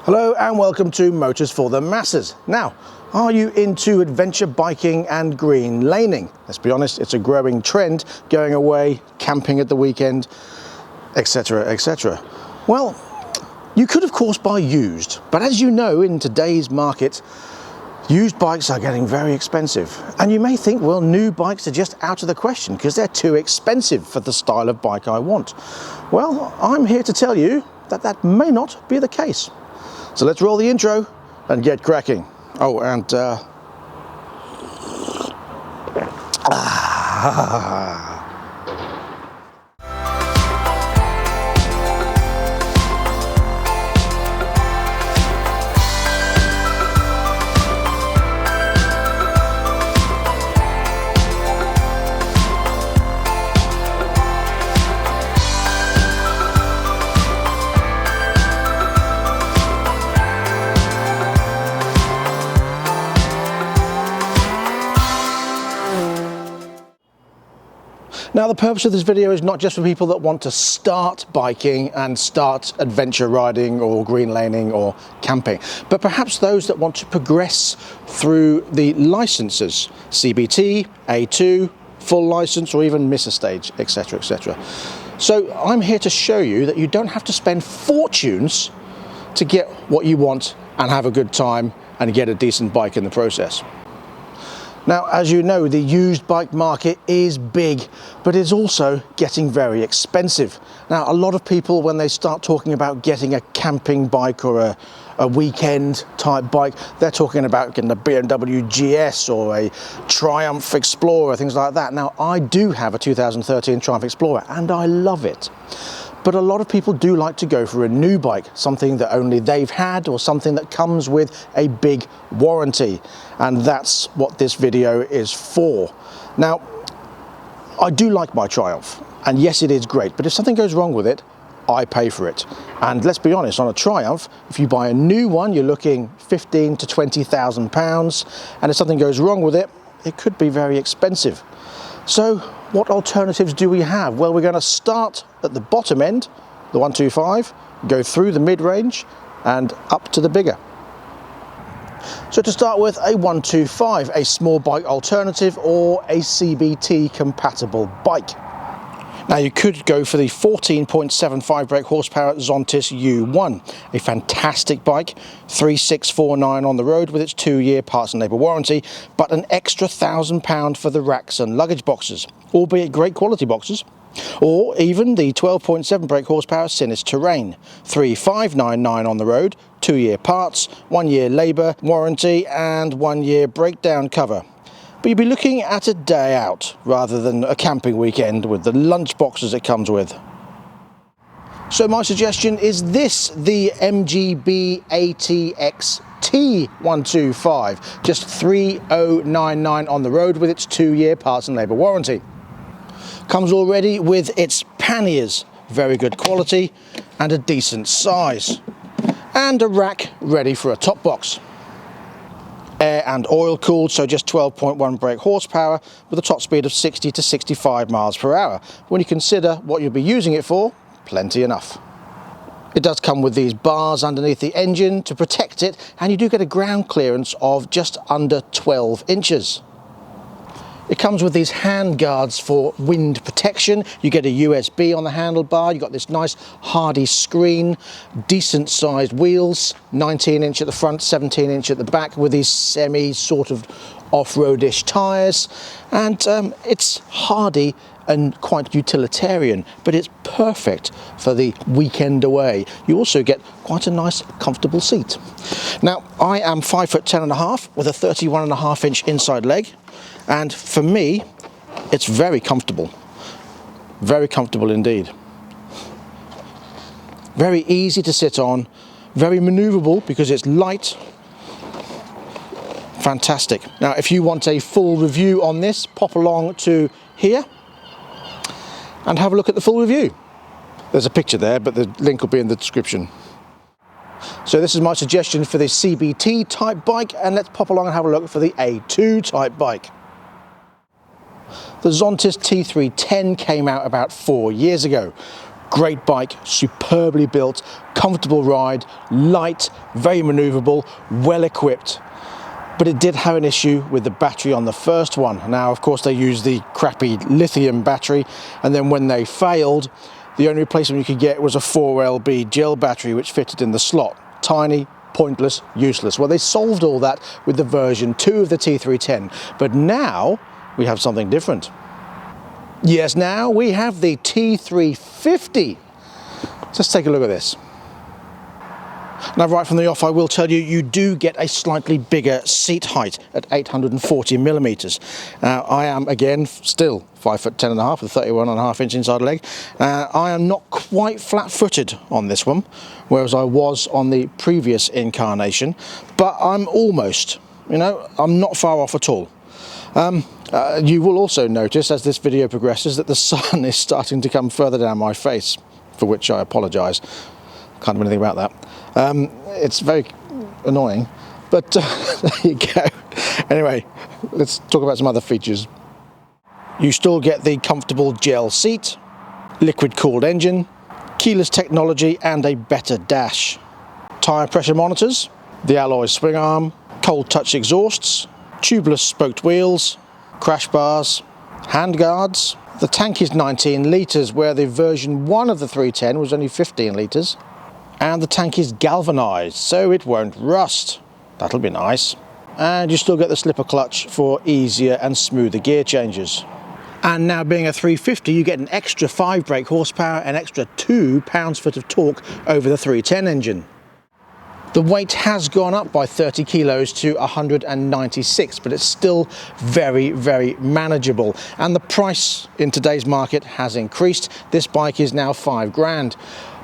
Hello and welcome to Motors for the Masses. Now, are you into adventure biking and green laning? Let's be honest, it's a growing trend, going away, camping at the weekend, etc, etc. Well, you could of course buy used, but as you know, in today's market, used bikes are getting very expensive. And you may think, well, new bikes are just out of the question because they're too expensive for the style of bike I want. Well, I'm here to tell you that that may not be the case. So let's roll the intro and get cracking. Oh, and now, the purpose of this video is not just for people that want to start biking and start adventure riding or green laning or camping, but perhaps those that want to progress through the licenses, CBT, A2, full license, or even miss a stage, etc, etc. So I'm here to show you that you don't have to spend fortunes to get what you want and have a good time and get a decent bike in the process. Now, as you know, the used bike market is big, but it's also getting very expensive. Now, a lot of people, when they start talking about getting a camping bike or a weekend type bike, they're talking about getting a BMW GS or a Triumph Explorer, things like that. Now, I do have a 2013 Triumph Explorer and I love it. But a lot of people do like to go for a new bike, something that only they've had or something that comes with a big warranty. And that's what this video is for. Now, I do like my Triumph, and yes, it is great, but if something goes wrong with it, I pay for it. And let's be honest, on a Triumph, if you buy a new one, you're looking £15,000 to £20,000, and if something goes wrong with it, it could be very expensive. So what alternatives do we have? Well, we're going to start at the bottom end, the 125, go through the mid-range and up to the bigger. So to start with, a 125, a small bike alternative or a CBT compatible bike. Now, you could go for the 14.75 brake horsepower ZONTES U1, a fantastic bike, 3649 on the road with its 2-year parts and labour warranty, but an extra £1,000 for the racks and luggage boxes, albeit great quality boxes. Or even the 12.7 brake horsepower Sinnis Terrain, 3599 on the road, 2-year parts, 1-year labour warranty and 1-year breakdown cover. But you'll be looking at a day out rather than a camping weekend with the lunch boxes it comes with. So my suggestion is this, the MGB ATX T125, just 3099 on the road with its 2-year parts and labour warranty. Comes already with its panniers, very good quality and a decent size, and a rack ready for a top box. Air and oil cooled, so just 12.1 brake horsepower with a top speed of 60 to 65 miles per hour. When you consider what you'll be using it for, plenty enough. It does come with these bars underneath the engine to protect it, and you do get a ground clearance of just under 12 inches. It comes with these hand guards for wind protection. You get a USB on the handlebar. You've got this nice hardy screen, decent sized wheels, 19-inch at the front, 17-inch at the back with these semi sort of off-roadish tyres. And it's hardy and quite utilitarian, but it's perfect for the weekend away. You also get quite a nice comfortable seat. Now, I am 5'10.5" with a 31.5-inch inside leg. And for me, it's very comfortable indeed. Very easy to sit on, very maneuverable because it's light. Fantastic. Now, if you want a full review on this, pop along to here and have a look at the full review. There's a picture there, but the link will be in the description. So this is my suggestion for this CBT type bike, and let's pop along and have a look for the A2 type bike. The ZONTES T310 came out about 4 years ago. Great bike, superbly built, comfortable ride, light, very maneuverable, well equipped. But it did have an issue with the battery on the first one. Now, of course, they used the crappy lithium battery, and then when they failed, the only replacement you could get was a 4LB gel battery which fitted in the slot. Tiny, pointless, useless. Well, they solved all that with the version 2 of the T310, but now we have something different. Yes, now we have the T350. Let's take a look at this. Now, right from the off, I will tell you, you do get a slightly bigger seat height at 840 millimeters. Now, I am, again, still 5'10.5" with 31.5" inside leg. I am not quite flat-footed on this one, whereas I was on the previous incarnation, but I'm almost, you know, I'm not far off at all. You will also notice as this video progresses that the sun is starting to come further down my face, for which I apologise. Can't do anything about that. It's very annoying, but there you go. Anyway, let's talk about some other features. You still get the comfortable gel seat, liquid cooled engine, keyless technology and a better dash. Tyre pressure monitors, the alloy swing arm, cold touch exhausts, tubeless spoked wheels, crash bars, hand guards. The tank is 19 litres where the version 1 of the 310 was only 15 litres. And the tank is galvanised, so it won't rust. That'll be nice. And you still get the slipper clutch for easier and smoother gear changes. And now, being a 350, you get an extra 5 brake horsepower, an extra 2 pounds-foot of torque over the 310 engine. The weight has gone up by 30 kilos to 196, but it's still very, very manageable. And the price in today's market has increased. This bike is now £5,000.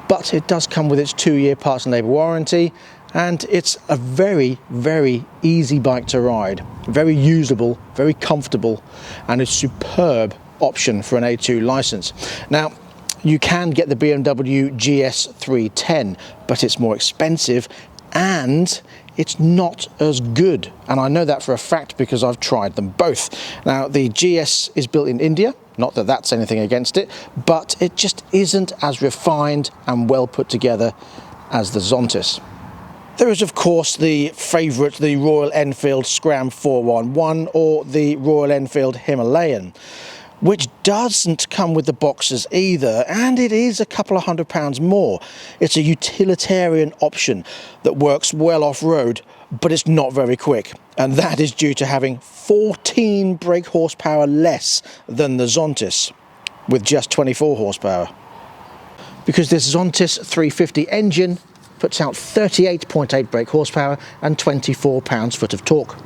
But it does come with its 2-year parts and labour warranty, and it's a very, very easy bike to ride. Very usable, very comfortable, and a superb option for an A2 licence. Now, you can get the BMW GS 310, but it's more expensive and it's not as good. And I know that for a fact because I've tried them both. Now, the GS is built in India. Not that that's anything against it, but it just isn't as refined and well put together as the ZONTES. There is, of course, the favourite, the Royal Enfield Scram 411 or the Royal Enfield Himalayan, which doesn't come with the boxes either, and it is a couple of £100 more. It's a utilitarian option that works well off-road, but it's not very quick, and that is due to having 14 brake horsepower less than the ZONTES, with just 24 horsepower. Because this ZONTES 350 engine puts out 38.8 brake horsepower and 24 pounds-foot of torque.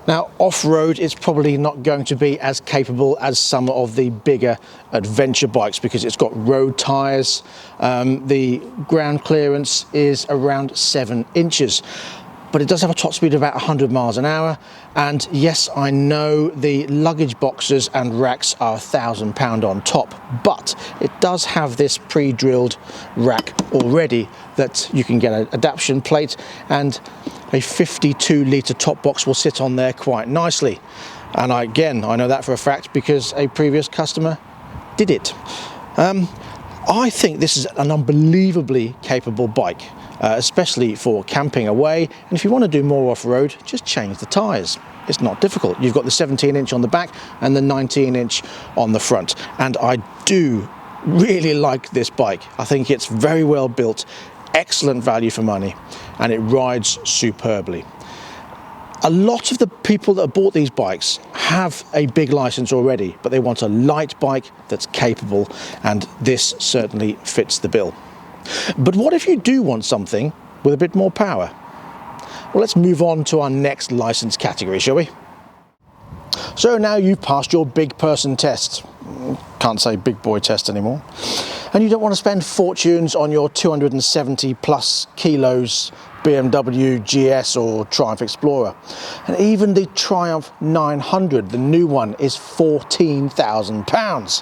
Now, off-road it's probably not going to be as capable as some of the bigger adventure bikes because it's got road tyres. The ground clearance is around 7 inches. But it does have a top speed of about 100 miles an hour. And yes, I know the luggage boxes and racks are £1,000 on top, but it does have this pre-drilled rack already that you can get an adaptation plate, and a 52 litre top box will sit on there quite nicely. And I know that for a fact because a previous customer did it. I think this is an unbelievably capable bike. Especially for camping away, and if you want to do more off-road, just change the tyres. It's not difficult. You've got the 17-inch on the back and the 19-inch on the front, and I do really like this bike. I think it's very well built, excellent value for money, and it rides superbly. A lot of the people that have bought these bikes have a big license already, but they want a light bike that's capable, and this certainly fits the bill. But what if you do want something with a bit more power? Well, let's move on to our next license category, shall we? So now you've passed your big person test. Can't say big boy test anymore. And you don't want to spend fortunes on your 270 plus kilos BMW GS or Triumph Explorer. And even the Triumph 900, the new one, is £14,000.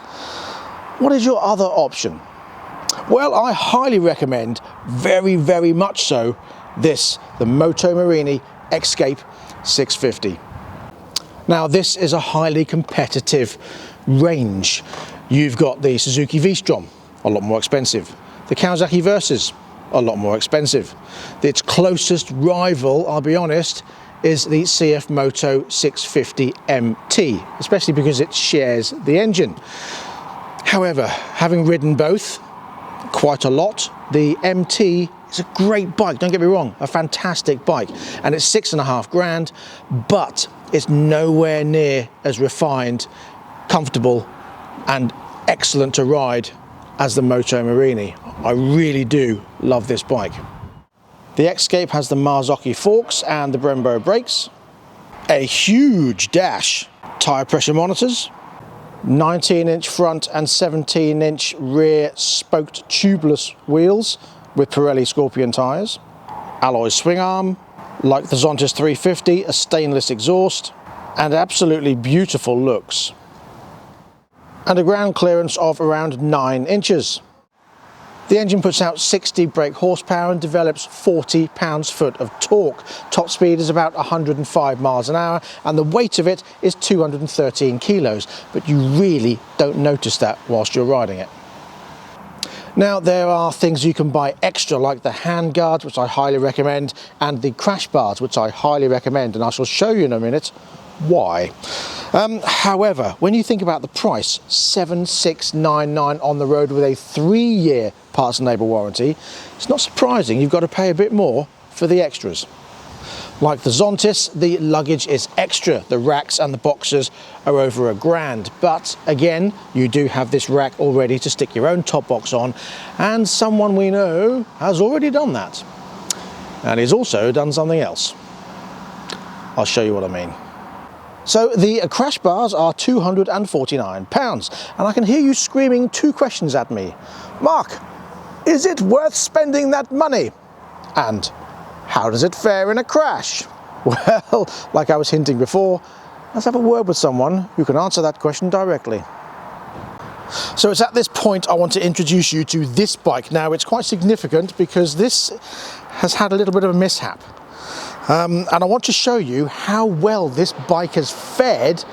What is your other option? Well, I highly recommend, very, very much so, the Moto Morini Escape 650. Now, this is a highly competitive range. You've got the Suzuki V-Strom, a lot more expensive. The Kawasaki Versys, a lot more expensive. Its closest rival, I'll be honest, is the CF Moto 650 MT, especially because it shares the engine. However, having ridden both quite a lot, the MT is a great bike, don't get me wrong, a fantastic bike, and it's $6.5 grand, but it's nowhere near as refined, comfortable and excellent to ride as the Moto Morini. I really do love this bike. The Escape has the Marzocchi forks and the Brembo brakes, a huge dash, tyre pressure monitors, 19-inch front and 17-inch rear spoked tubeless wheels with Pirelli Scorpion tyres, alloy swing arm, like the ZONTES 350, a stainless exhaust, and absolutely beautiful looks. And a ground clearance of around 9 inches. The engine puts out 60 brake horsepower and develops 40 pounds-foot of torque. Top speed is about 105 miles an hour, and the weight of it is 213 kilos, but you really don't notice that whilst you're riding it. Now, there are things you can buy extra, like the hand guards, which I highly recommend, and the crash bars, which I highly recommend, and I shall show you in a minute why. However, when you think about the price, $7,699 on the road with a 3-year parts and labour warranty, it's not surprising you've got to pay a bit more for the extras. Like the Zontes, the luggage is extra. The racks and the boxes are over $1 grand, but again, you do have this rack already to stick your own top box on, and someone we know has already done that. And he's also done something else. I'll show you what I mean. So the crash bars are £249, and I can hear you screaming 2 questions at me. Mark, is it worth spending that money? And how does it fare in a crash? Well, like I was hinting before, let's have a word with someone who can answer that question directly. So it's at this point I want to introduce you to this bike. Now, it's quite significant because this has had a little bit of a mishap. And I want to show you how well this bike has fared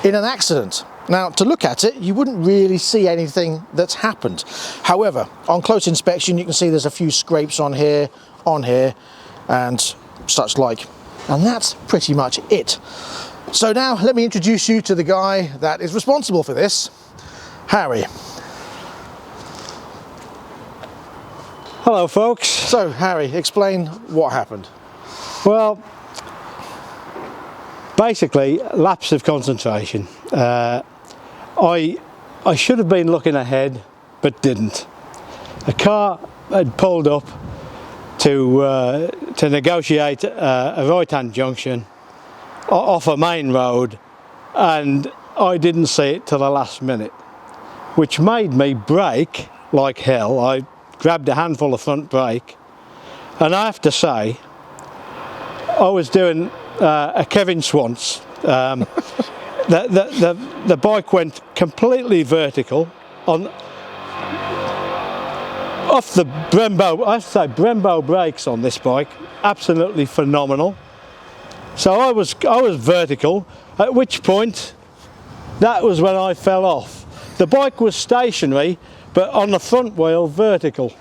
in an accident. Now, to look at it, you wouldn't really see anything that's happened. However, on close inspection, you can see there's a few scrapes on here, and such like. And that's pretty much it. So now, let me introduce you to the guy that is responsible for this, Harry. Hello, folks. So, Harry, explain what happened. Well, basically, lapse of concentration. I should have been looking ahead, but didn't. A car had pulled up to negotiate a right-hand junction off a main road, and I didn't see it till the last minute, which made me brake like hell. I grabbed a handful of front brake, and I have to say, I was doing a Kevin Swans. The bike went completely vertical off the Brembo. I have to say, Brembo brakes on this bike, absolutely phenomenal. So I was vertical. At which point, that was when I fell off. The bike was stationary, but on the front wheel, vertical.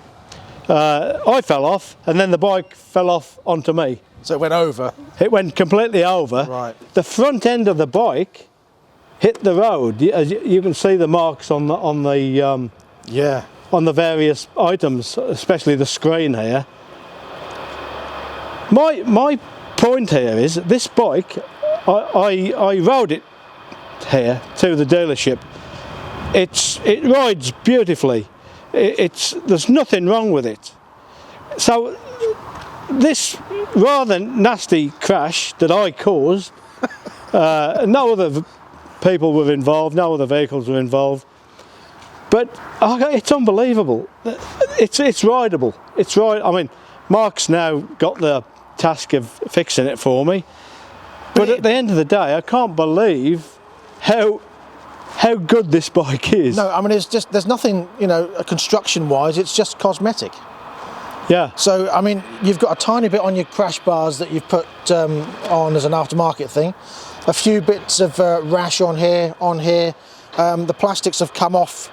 I fell off, and then the bike fell off onto me. So it went over? It went completely over. Right. The front end of the bike hit the road. As you can see the marks on the various items, especially the screen here. My point here is this bike, I rode it here to the dealership. It rides beautifully. There's nothing wrong with it. So this rather nasty crash that I caused, no other people were involved, no other vehicles were involved, but it's unbelievable. It's rideable. It's right. I mean, Mark's now got the task of fixing it for me, but at the end of the day, I can't believe how good this bike is. No, I mean, it's just, there's nothing, construction wise, it's just cosmetic. Yeah. So, I mean, you've got a tiny bit on your crash bars that you've put on as an aftermarket thing. A few bits of rash on here. The plastics have come off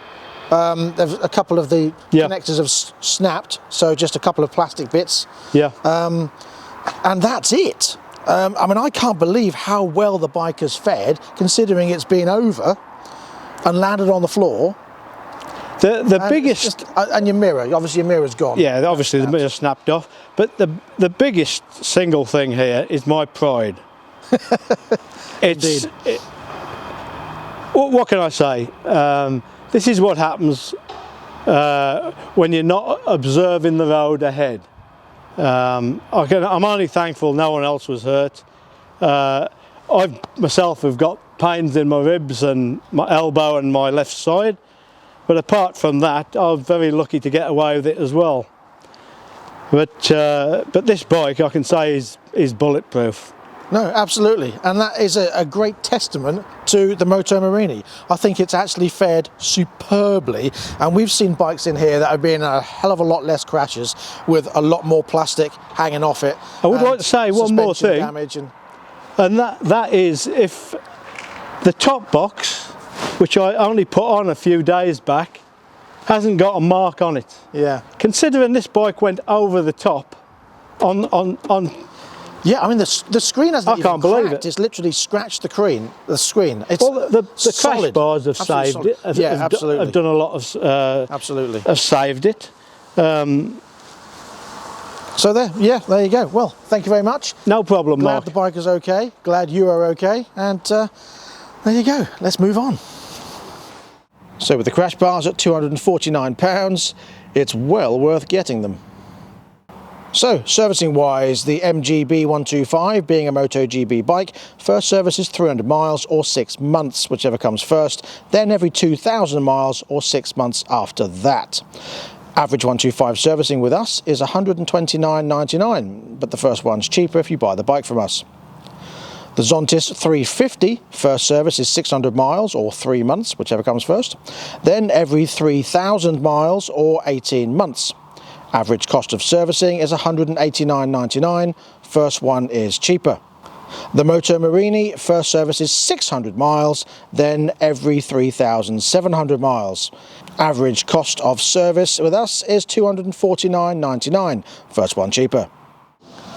There's a couple of the connectors have snapped, so just a couple of plastic bits. Yeah. And that's it. I mean, I can't believe how well the bike has fared, considering it's been over and landed on the floor. The biggest... and your mirror, obviously your mirror's gone. Yeah, obviously the mirror snapped off. But the biggest single thing here is my pride. It's... what can I say? This is what happens when you're not observing the road ahead. I'm only thankful no one else was hurt. I myself have got pains in my ribs and my elbow and my left side, but apart from that, I'm very lucky to get away with it as well. But this bike, I can say, is bulletproof. No, absolutely, and that is a great testament to the Moto Morini. I think it's actually fared superbly, and we've seen bikes in here that have been a hell of a lot less crashes with a lot more plastic hanging off it. I would like to say one more thing, and that is, if the top box, which I only put on a few days back, hasn't got a mark on it. Yeah. Considering this bike went over the top on yeah, I mean the screen hasn't even believe cracked. it. It's literally scratched the screen. It's well, the crash bars have saved it. Absolutely. Have done a lot of absolutely. Have saved it. So there you go. Well, thank you very much. No problem, Glad Mark. the bike is okay. Glad you are okay. And there you go. Let's move on. So with the crash bars at £249, it's well worth getting them. So, servicing wise, the MGB125 being a Moto GB bike, first service is 300 miles or 6 months, whichever comes first, then every 2,000 miles or 6 months after that. Average 125 servicing with us is £129.99, but the first one's cheaper if you buy the bike from us. The ZONTES 350 first service is 600 miles or 3 months, whichever comes first, then every 3,000 miles or 18 months. Average cost of servicing is £189.99, first one is cheaper. The Moto Morini first service is 600 miles, then every 3,700 miles. Average cost of service with us is £249.99, first one cheaper.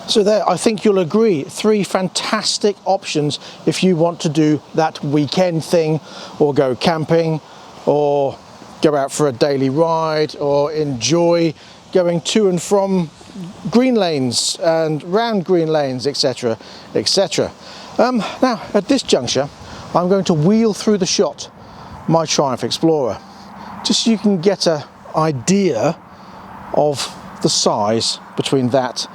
So there, I think you'll agree, 3 fantastic options if you want to do that weekend thing, or go camping, or go out for a daily ride, or enjoy going to and from green lanes and round green lanes, etc, etc. Now at this juncture I'm going to wheel through the shot my Triumph Explorer, just so you can get an idea of the size between that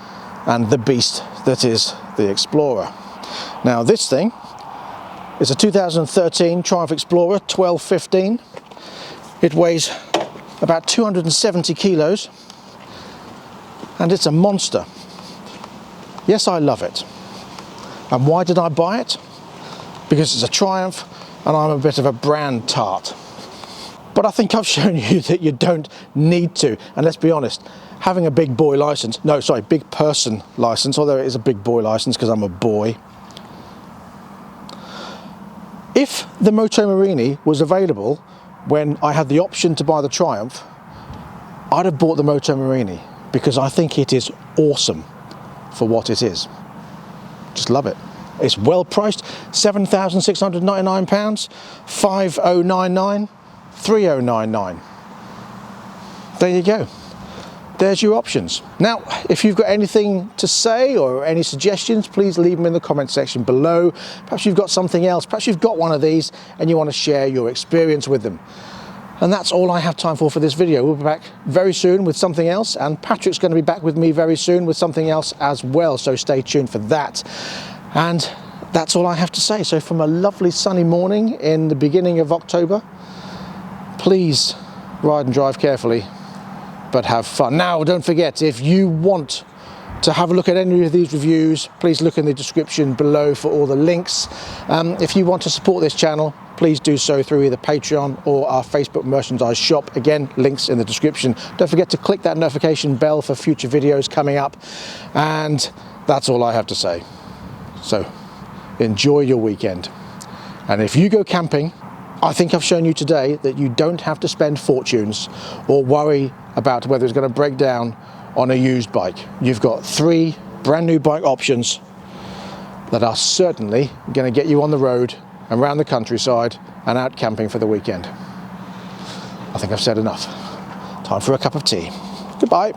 and the beast that is the Explorer. Now this thing is a 2013 Triumph Explorer 1215. It weighs about 270 kilos. And it's a monster. Yes, I love it. And why did I buy it? Because it's a Triumph and I'm a bit of a brand tart. But I think I've shown you that you don't need to. And let's be honest, having a big boy license, big person license, although it is a big boy license because I'm a boy. If the Moto Morini was available when I had the option to buy the Triumph, I'd have bought the Moto Morini, because I think it is awesome for what it is. Just love it. It's well priced, £7,699, 5099, 3099. There you go. There's your options. Now, if you've got anything to say or any suggestions, please leave them in the comment section below. Perhaps you've got something else, perhaps you've got one of these and you want to share your experience with them. And that's all I have time for this video. We'll be back very soon with something else, and Patrick's going to be back with me very soon with something else as well, so stay tuned for that. And that's all I have to say. So from a lovely sunny morning in the beginning of October, please ride and drive carefully, but have fun. Now, don't forget, if you want to have a look at any of these reviews, please look in the description below for all the links. If you want to support this channel, please do so through either Patreon or our Facebook merchandise shop. Again, links in the description. Don't forget to click that notification bell for future videos coming up. And that's all I have to say. So enjoy your weekend. And if you go camping, I think I've shown you today that you don't have to spend fortunes or worry about whether it's going to break down on a used bike. You've got 3 brand new bike options that are certainly going to get you on the road and around the countryside and out camping for the weekend. I think I've said enough. Time for a cup of tea. Goodbye.